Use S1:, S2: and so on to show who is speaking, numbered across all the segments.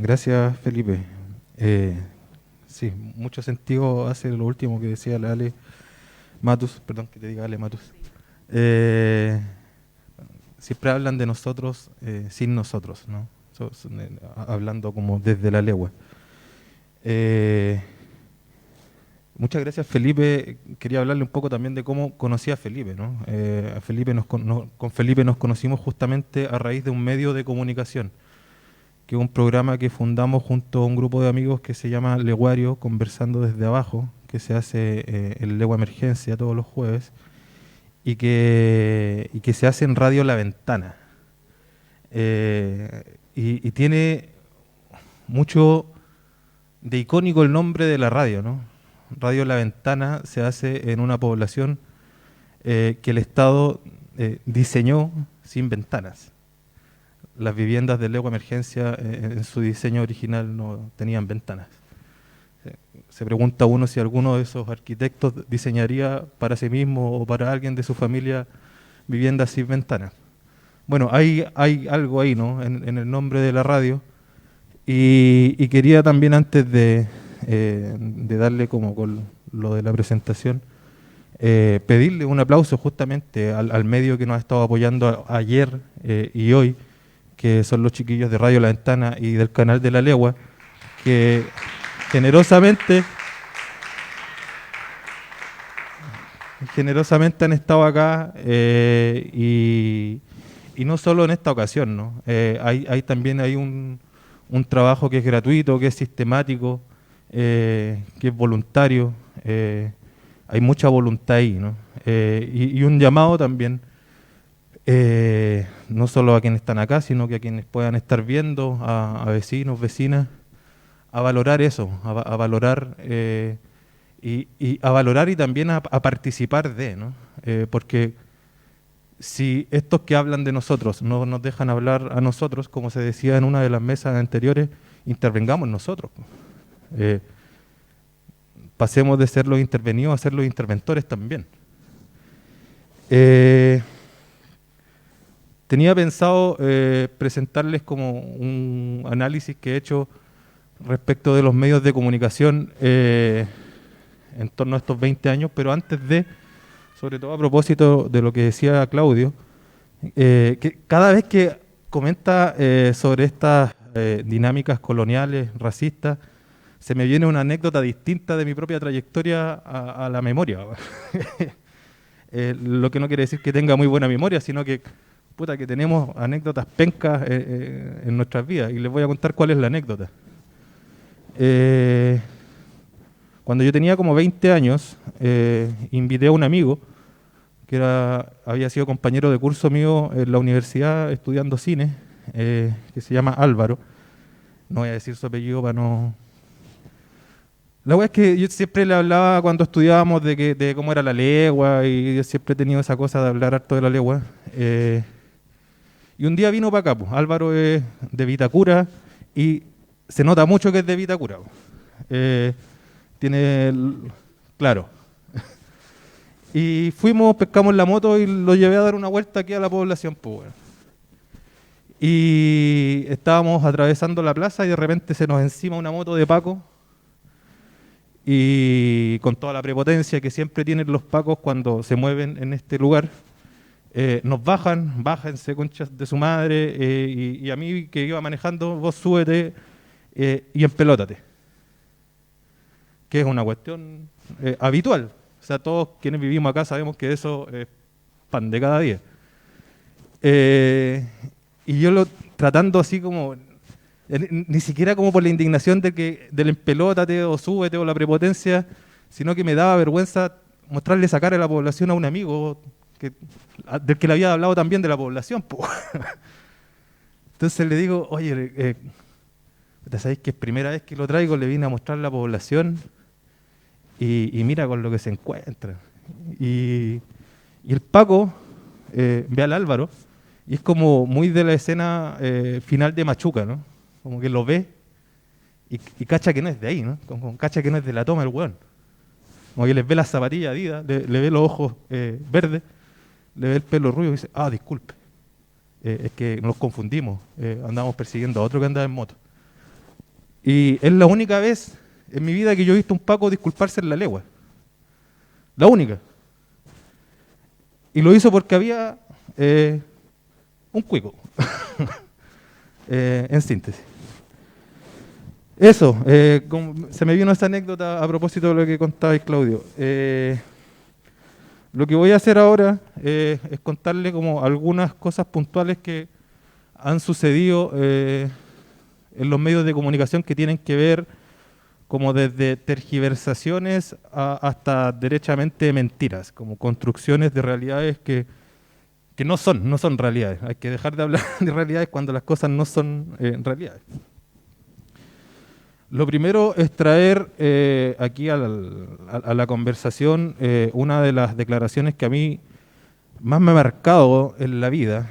S1: Gracias, Felipe. Sí, mucho sentido hace lo último que decía la Ale Matus, perdón que te diga Ale Matus. Eh, Siempre hablan de nosotros sin nosotros, ¿no? Hablando como desde la legua. Eh, Muchas gracias, Felipe. Quería hablarle un poco también de cómo conocí a Felipe, ¿no? A Felipe con Felipe nos conocimos justamente a raíz de un medio de comunicación, que es un programa que fundamos junto a un grupo de amigos que se llama Leguario, Conversando desde Abajo, que se hace en Legua Emergencia todos los jueves, y que se hace en Radio La Ventana. Y tiene mucho de icónico el nombre de la radio, ¿no? Radio La Ventana se hace en una población que el Estado diseñó sin ventanas. Las viviendas de Legua Emergencia en su diseño original no tenían ventanas. Se pregunta uno si alguno de esos arquitectos diseñaría para sí mismo o para alguien de su familia viviendas sin ventanas. Bueno, hay algo ahí, ¿no? En el nombre de la radio. Y quería también, antes de darle como con lo de la presentación, pedirle un aplauso justamente al medio que nos ha estado apoyando ayer y hoy, que son los chiquillos de Radio La Ventana y del canal de La Legua, que generosamente, generosamente han estado acá y no solo en esta ocasión, ¿no? También hay un trabajo que es gratuito, que es sistemático, que es voluntario. Hay mucha voluntad ahí, ¿no? Y un llamado también, no solo a quienes están acá, sino que a quienes puedan estar viendo, a vecinos, vecinas, a valorar eso, a valorar y a valorar y también a participar de, ¿no? Porque si estos que hablan de nosotros no nos dejan hablar a nosotros, como se decía en una de las mesas anteriores, intervengamos nosotros. Eh, Pasemos de ser los intervenidos a ser los interventores también. Eh, Tenía pensado presentarles como un análisis que he hecho respecto de los medios de comunicación en torno a estos 20 años, pero antes de, sobre todo a propósito de lo que decía Claudio, que cada vez que comenta sobre estas dinámicas coloniales, racistas, se me viene una anécdota distinta de mi propia trayectoria a la memoria. Lo que no quiere decir que tenga muy buena memoria, sino que, puta, que tenemos anécdotas pencas en nuestras vidas. Y les voy a contar cuál es la anécdota. Eh, Cuando yo tenía como 20 años, invité a un amigo había sido compañero de curso mío en la universidad estudiando cine, que se llama Álvaro. No voy a decir su apellido para no... La verdad es que yo siempre le hablaba cuando estudiábamos de cómo era la legua, y yo siempre he tenido esa cosa de hablar harto de la legua. Y un día vino para acá, pues. Álvaro es de Vitacura y se nota mucho que es de Vitacura, pues. Eh, Tiene, claro. Y fuimos, pescamos la moto y lo llevé a dar una vuelta aquí a la población, pues, bueno. Y estábamos atravesando la plaza y de repente se nos encima una moto de Paco, y con toda la prepotencia que siempre tienen los Pacos cuando se mueven en este lugar, nos bajan, bájense conchas de su madre, y a mí que iba manejando, vos súbete y empelótate, que es una cuestión habitual. O sea, todos quienes vivimos acá sabemos que eso es pan de cada día. Y yo tratando así como, ni siquiera como por la indignación del empelótate o súbete o la prepotencia, sino que me daba vergüenza mostrarle esa cara a la población a un amigo del que le había hablado también de la población, po. Entonces le digo, oye, ¿sabéis que es primera vez que lo traigo? Le vine a mostrar la población y mira con lo que se encuentra. Y el Paco ve al Álvaro y es como muy de la escena final de Machuca, ¿no? Como que lo ve y cacha que no es de ahí, ¿no? Como cacha que no es de la toma el weón. Como que les ve las zapatillas Adidas, le ve los ojos verdes, le ve el pelo rubio y dice, ah, disculpe, es que nos confundimos, andamos persiguiendo a otro que andaba en moto. Y es la única vez en mi vida que yo he visto a un Paco disculparse en la legua. La única. Y lo hizo porque había un cuico. En síntesis. Eso, se me vino esta anécdota a propósito de lo que contabais, Claudio. Lo que voy a hacer ahora es contarle como algunas cosas puntuales que han sucedido en los medios de comunicación que tienen que ver como desde tergiversaciones hasta derechamente mentiras, como construcciones de realidades que no son realidades. Hay que dejar de hablar de realidades cuando las cosas no son realidades. Lo primero es traer aquí a la conversación una de las declaraciones que a mí más me ha marcado en la vida,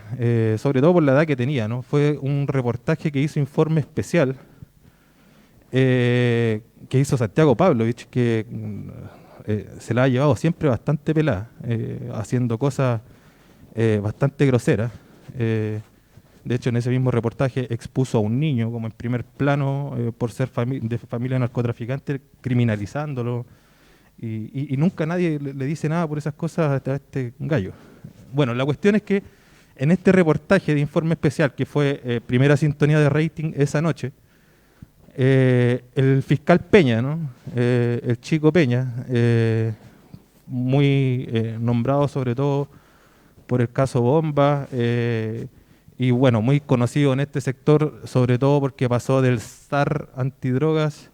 S1: sobre todo por la edad que tenía, ¿no? Fue un reportaje que hizo Informe Especial, que hizo Santiago Pavlovich, que se la ha llevado siempre bastante pelada, haciendo cosas bastante groseras. De hecho, en ese mismo reportaje expuso a un niño como en primer plano por ser de familia narcotraficante, criminalizándolo. Y nunca nadie le dice nada por esas cosas a este gallo. Bueno, la cuestión es que en este reportaje de Informe Especial, que fue primera sintonía de rating esa noche, el fiscal Peña, ¿no? El chico Peña, muy nombrado sobre todo por el caso Bomba, y bueno, muy conocido en este sector, sobre todo porque pasó del zar antidrogas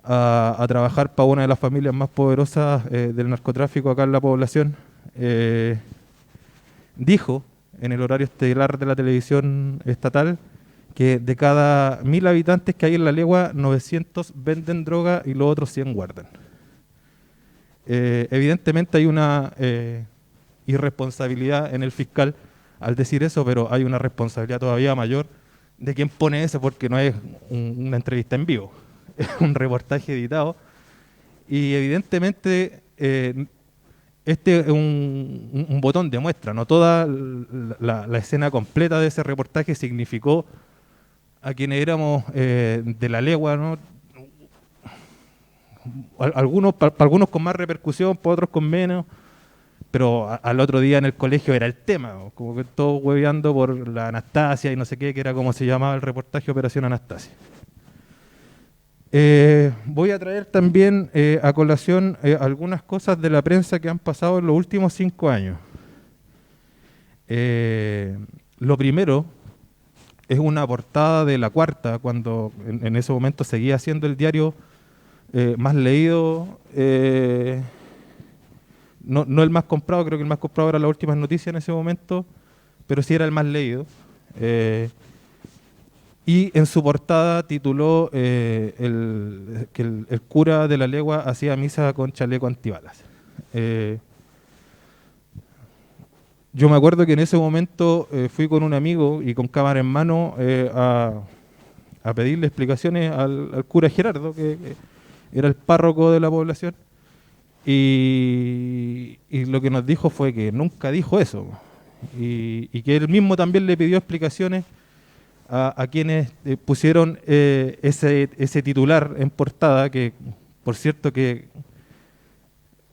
S1: a trabajar para una de las familias más poderosas del narcotráfico acá en la población. Dijo en el horario estelar de la televisión estatal que de cada 1000 habitantes que hay en la legua, 900 venden droga y los otros 100 guardan. Evidentemente hay una irresponsabilidad en el fiscal al decir eso, pero hay una responsabilidad todavía mayor de quien pone eso, porque no es una entrevista en vivo, es un reportaje editado. Y evidentemente este es un botón de muestra, no toda la escena completa de ese reportaje significó a quienes éramos de la legua, ¿no? Algunos, para algunos con más repercusión, para otros con menos, pero al otro día en el colegio era el tema, ¿no? Como que todos hueveando por la Anastasia y no sé qué, que era como se llamaba el reportaje Operación Anastasia. Voy a traer también a colación algunas cosas de la prensa que han pasado en los últimos 5 años. Lo primero es una portada de La Cuarta, cuando en ese momento seguía siendo el diario más leído, no el más comprado, creo que el más comprado era Las Últimas Noticias en ese momento, pero sí era el más leído. Y en su portada tituló que el cura de la legua hacía misa con chaleco antibalas. Yo me acuerdo que en ese momento fui con un amigo y con cámara en mano a pedirle explicaciones al cura Gerardo, que era el párroco de la población, y lo que nos dijo fue que nunca dijo eso, y que él mismo también le pidió explicaciones a quienes pusieron ese titular en portada, que por cierto que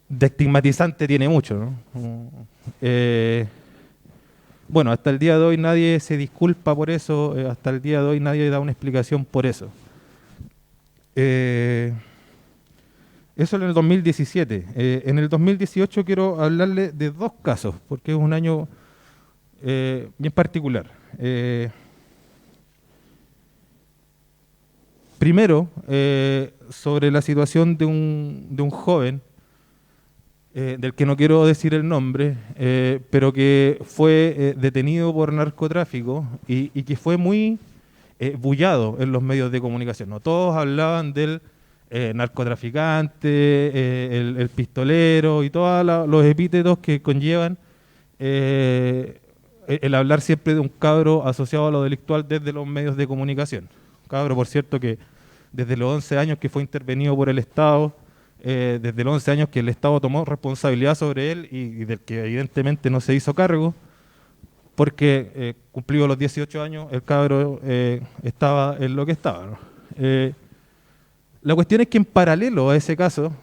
S1: de estigmatizante tiene mucho, ¿no? Bueno, hasta el día de hoy nadie se disculpa por eso, hasta el día de hoy nadie da una explicación por eso. Eso en el 2017. En el 2018 quiero hablarle de 2 casos, porque es un año bien particular. Primero, sobre la situación de un joven, del que no quiero decir el nombre, pero que fue detenido por narcotráfico y que fue muy bullado en los medios de comunicación, ¿no? Todos hablaban del narcotraficante, el pistolero y todos los epítetos que conllevan el hablar siempre de un cabro asociado a lo delictual desde los medios de comunicación. Un cabro, por cierto, que desde los 11 años que fue intervenido por el Estado, desde los 11 años que el Estado tomó responsabilidad sobre él y del que evidentemente no se hizo cargo, porque cumplido los 18 años el cabro estaba en lo que estaba, ¿no? La cuestión es que en paralelo a ese caso,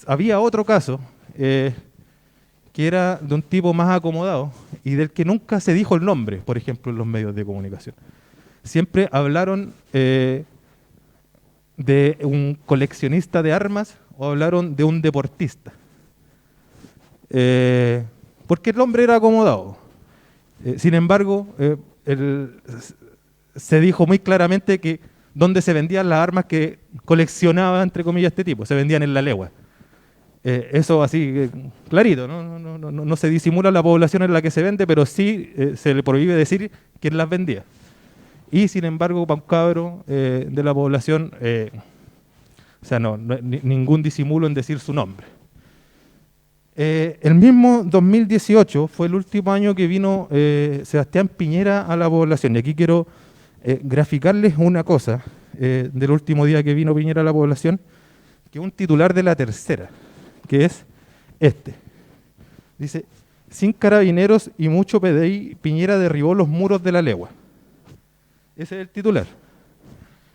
S1: había otro caso que era de un tipo más acomodado y del que nunca se dijo el nombre, por ejemplo, en los medios de comunicación. Siempre hablaron de un coleccionista de armas o hablaron de un deportista. Porque el hombre era acomodado. Sin embargo, se dijo muy claramente que donde se vendían las armas que coleccionaba, entre comillas, este tipo, se vendían en la legua. Eso así, clarito, no se disimula la población en la que se vende, pero sí se le prohíbe decir quién las vendía. Y sin embargo, para un cabro de la población, o sea, ningún disimulo en decir su nombre. El mismo 2018 fue el último año que vino Sebastián Piñera a la población. Y aquí quiero graficarles una cosa del último día que vino Piñera a la población, que es un titular de La Tercera, que es este. Dice, sin carabineros y mucho PDI, Piñera derribó los muros de la legua. Ese es el titular.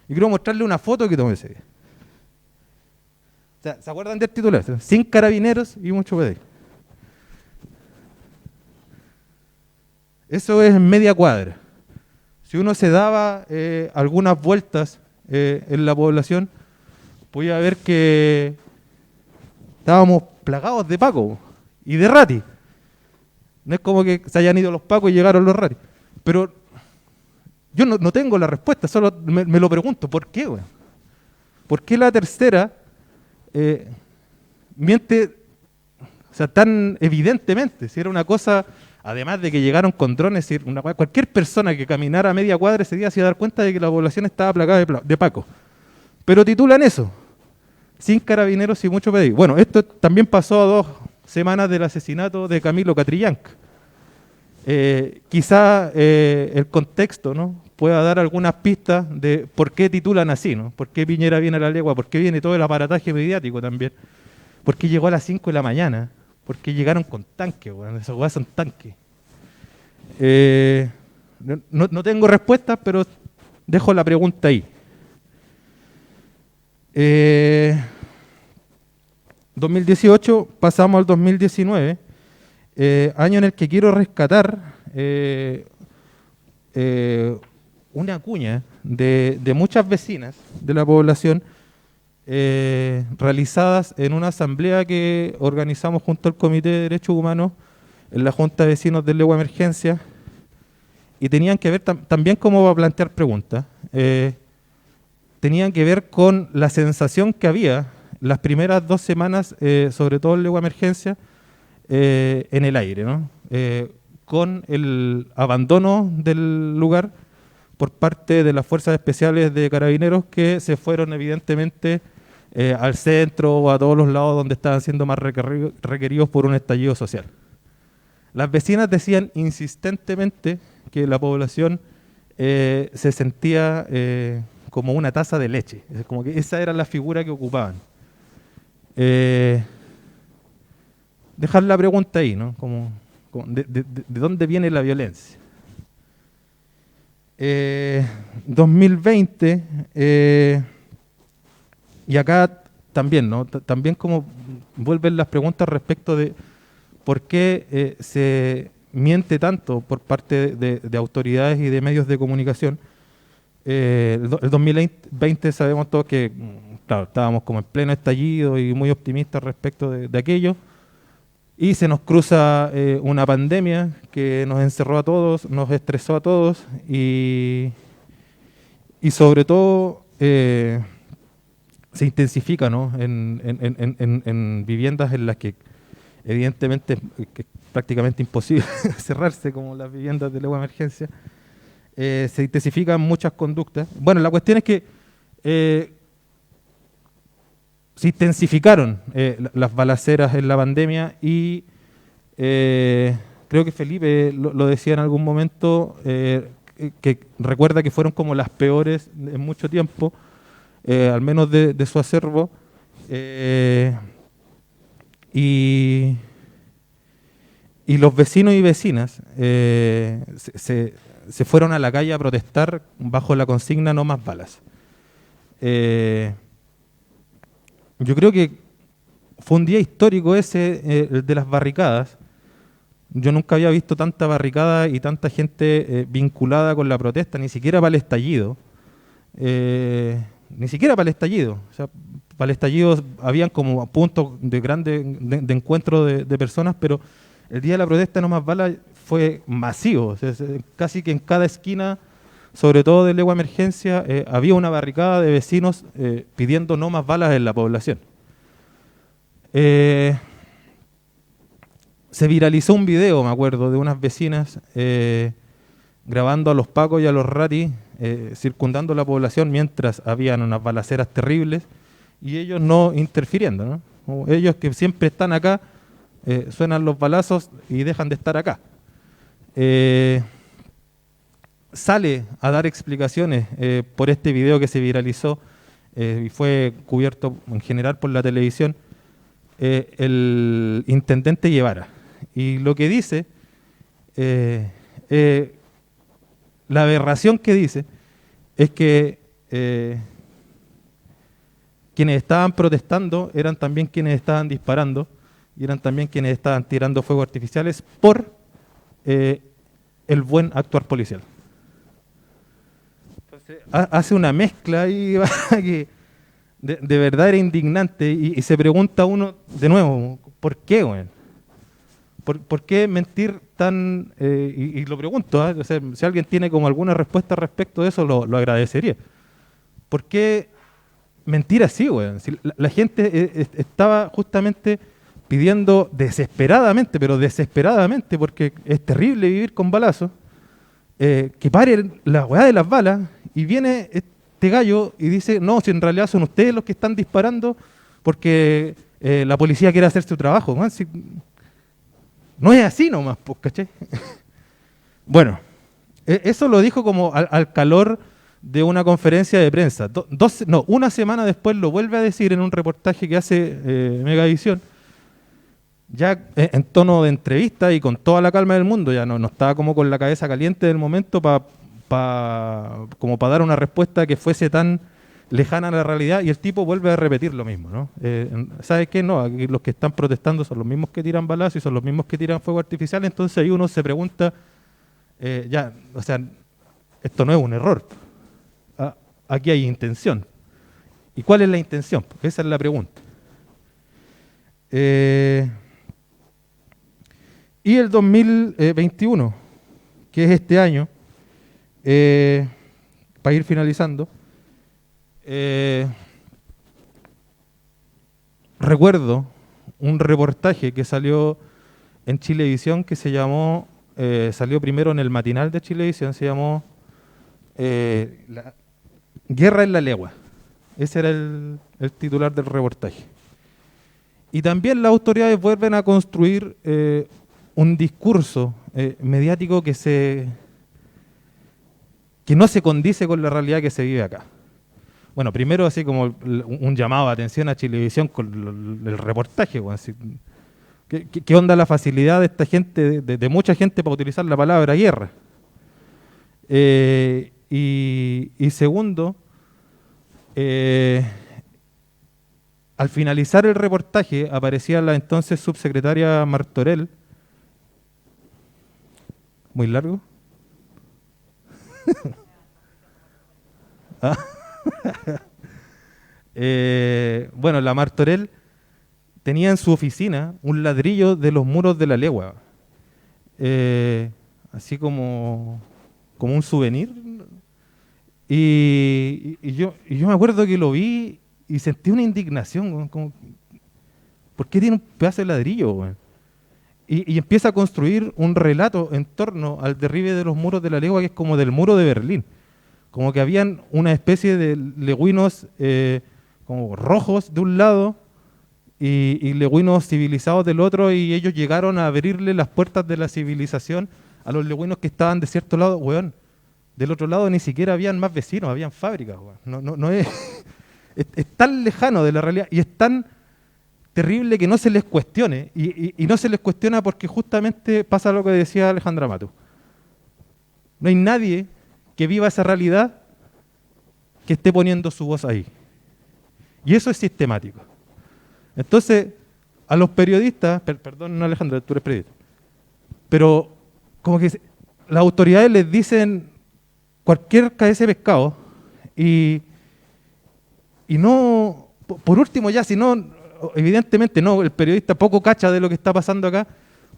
S1: Y quiero mostrarle una foto que tomé ese día. O sea, ¿se acuerdan del titular? Sin carabineros y mucho PDI. Eso es en media cuadra. Si uno se daba algunas vueltas en la población, podía ver que estábamos plagados de pacos y de ratis. No es como que se hayan ido los pacos y llegaron los ratis. Pero yo no tengo la respuesta, solo me lo pregunto. ¿Por qué, güey? ¿Por qué La Tercera miente, o sea, tan evidentemente? Si era una cosa, además de que llegaron con drones, cualquier persona que caminara a media cuadra ese día se iba a dar cuenta de que la población estaba plagada de pacos. Pero titulan eso, sin carabineros y mucho PDI. Bueno, esto también pasó a 2 semanas del asesinato de Camilo Catrillanca. Quizá el contexto, ¿no?, pueda dar algunas pistas de por qué titulan así, ¿no? ¿Por qué Piñera viene a la legua? ¿Por qué viene todo el aparataje mediático también? ¿Por qué llegó a las 5 de la mañana? ¿Por qué llegaron con tanques? Bueno, esos weas son tanques. No tengo respuestas, pero dejo la pregunta ahí. 2018, pasamos al 2019, año en el que quiero rescatar una cuña de muchas vecinas de la población realizadas en una asamblea que organizamos junto al Comité de Derechos Humanos en la Junta de Vecinos de Legua Emergencia, y tenían que ver también cómo va a plantear preguntas. Tenían que ver con la sensación que había las primeras 2 semanas, sobre todo en Legua Emergencia, en el aire, ¿no? Con el abandono del lugar por parte de las fuerzas especiales de carabineros, que se fueron evidentemente al centro o a todos los lados donde estaban siendo más requeridos por un estallido social. Las vecinas decían insistentemente que la población se sentía como una taza de leche, como que esa era la figura que ocupaban. Dejar la pregunta ahí, ¿no? ¿De dónde viene la violencia? 2020, y acá también, ¿no? También como vuelven las preguntas respecto de por qué se miente tanto por parte de autoridades y de medios de comunicación. El 2020 sabemos todos que, claro, estábamos como en pleno estallido y muy optimistas respecto de aquello. Y se nos cruza una pandemia que nos encerró a todos, nos estresó a todos y sobre todo se intensifica, ¿no?, en viviendas en las que evidentemente es prácticamente imposible cerrarse, como las viviendas de Legua Emergencia. Se intensifican muchas conductas. Bueno, la cuestión es que se intensificaron las balaceras en la pandemia y creo que Felipe lo decía en algún momento, que recuerda que fueron como las peores en mucho tiempo, al menos de su acervo, y los vecinos y vecinas se se fueron a la calle a protestar bajo la consigna no más balas. Yo creo que fue un día histórico ese, el de las barricadas. Yo nunca había visto tanta barricada y tanta gente vinculada con la protesta, ni siquiera para el estallido. Ni siquiera para el estallido. O sea, para el estallido habían como puntos de encuentro de personas, pero el día de la protesta no más balas fue masivo. O sea, casi que en cada esquina, sobre todo de Legua Emergencia, había una barricada de vecinos pidiendo no más balas en la población. Se viralizó un video, me acuerdo, de unas vecinas grabando a los pacos y a los ratis circundando la población mientras habían unas balaceras terribles y ellos no interfiriendo, ¿no? Como ellos que siempre están acá, suenan los balazos y dejan de estar acá. Sale a dar explicaciones por este video que se viralizó y fue cubierto en general por la televisión, el intendente Guevara. Y lo que dice, la aberración que dice, es que quienes estaban protestando eran también quienes estaban disparando y eran también quienes estaban tirando fuegos artificiales por el buen actuar policial. Entonces, hace una mezcla ahí que de verdad era indignante y se pregunta uno de nuevo, ¿por qué, güey? ¿Por qué mentir tan...? Y lo pregunto, o sea, si alguien tiene como alguna respuesta respecto de eso, lo agradecería. ¿Por qué mentir así, güey? Si la gente estaba justamente pidiendo desesperadamente, pero desesperadamente, porque es terrible vivir con balazos, que paren la weá de las balas, y viene este gallo y dice, no, si en realidad son ustedes los que están disparando porque la policía quiere hacer su trabajo, man. Si, no es así nomás, pues, ¿cachai? Bueno, eso lo dijo como al calor de una conferencia de prensa. Una semana después lo vuelve a decir en un reportaje que hace Megavisión, ya en tono de entrevista y con toda la calma del mundo, ya no estaba como con la cabeza caliente del momento como para dar una respuesta que fuese tan lejana a la realidad, y el tipo vuelve a repetir lo mismo, ¿no? ¿Sabes qué? No, aquí los que están protestando son los mismos que tiran balazos y son los mismos que tiran fuego artificial, entonces ahí uno se pregunta, o sea, esto no es un error, aquí hay intención. ¿Y cuál es la intención? Porque esa es la pregunta. Y el 2021, que es este año, para ir finalizando, recuerdo un reportaje que salió en Chilevisión que se llamó, salió primero en el matinal de Chilevisión, se llamó Guerra en la Legua. Ese era el titular del reportaje. Y también las autoridades vuelven a construir un discurso mediático que no se condice con la realidad que se vive acá. Bueno, primero así como un llamado de atención a Chilevisión con el reportaje. Bueno, así, ¿qué onda la facilidad de esta gente, de mucha gente para utilizar la palabra guerra? Y segundo, al finalizar el reportaje aparecía la entonces subsecretaria Martorell. ¿Muy largo? ¿Ah? Bueno, la Martorell tenía en su oficina un ladrillo de los muros de la Legua, así como un souvenir, y yo me acuerdo que lo vi y sentí una indignación, como, ¿por qué tiene un pedazo de ladrillo, güey? Y empieza a construir un relato en torno al derribe de los muros de la Legua, que es como del muro de Berlín. Como que habían una especie de legüinos como rojos de un lado y legüinos civilizados del otro, y ellos llegaron a abrirle las puertas de la civilización a los legüinos que estaban de cierto lado. Weón, del otro lado ni siquiera habían más vecinos, habían fábricas. Weón. No es, es tan lejano de la realidad y es tan terrible que no se les cuestione, y no se les cuestiona porque justamente pasa lo que decía Alejandra Matus. No hay nadie que viva esa realidad que esté poniendo su voz ahí. Y eso es sistemático. Entonces, a los periodistas, perdón Alejandra, tú eres periodista, pero como que las autoridades les dicen cualquier cabeza de pescado y no, por último ya, si no, evidentemente no, el periodista poco cacha de lo que está pasando acá,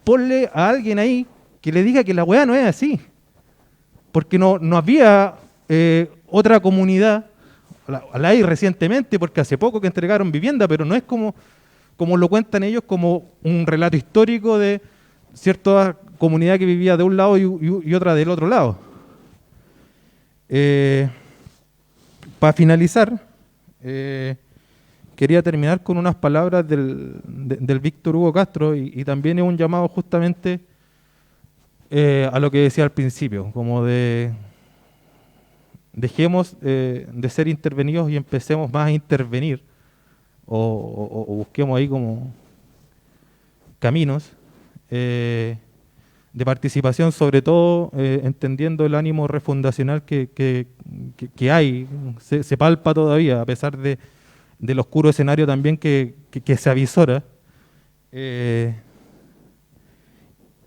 S1: ponle a alguien ahí que le diga que la weá no es así. Porque no había otra comunidad, la hay recientemente, porque hace poco que entregaron vivienda, pero no es como lo cuentan ellos, como un relato histórico de cierta comunidad que vivía de un lado y otra del otro lado. Para finalizar, quería terminar con unas palabras del Víctor Hugo Castro y también es un llamado justamente a lo que decía al principio, como de dejemos de ser intervenidos y empecemos más a intervenir o busquemos ahí como caminos de participación, sobre todo entendiendo el ánimo refundacional que hay, se palpa todavía, a pesar del oscuro escenario también que se avisora.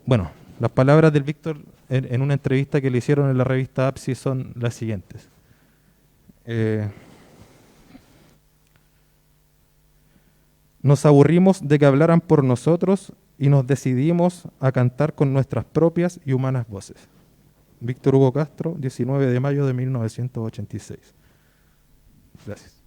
S1: Bueno, las palabras del Víctor en una entrevista que le hicieron en la revista APSI son las siguientes. Nos aburrimos de que hablaran por nosotros y nos decidimos a cantar con nuestras propias y humanas voces. Víctor Hugo Castro, 19 de mayo de 1986. Gracias.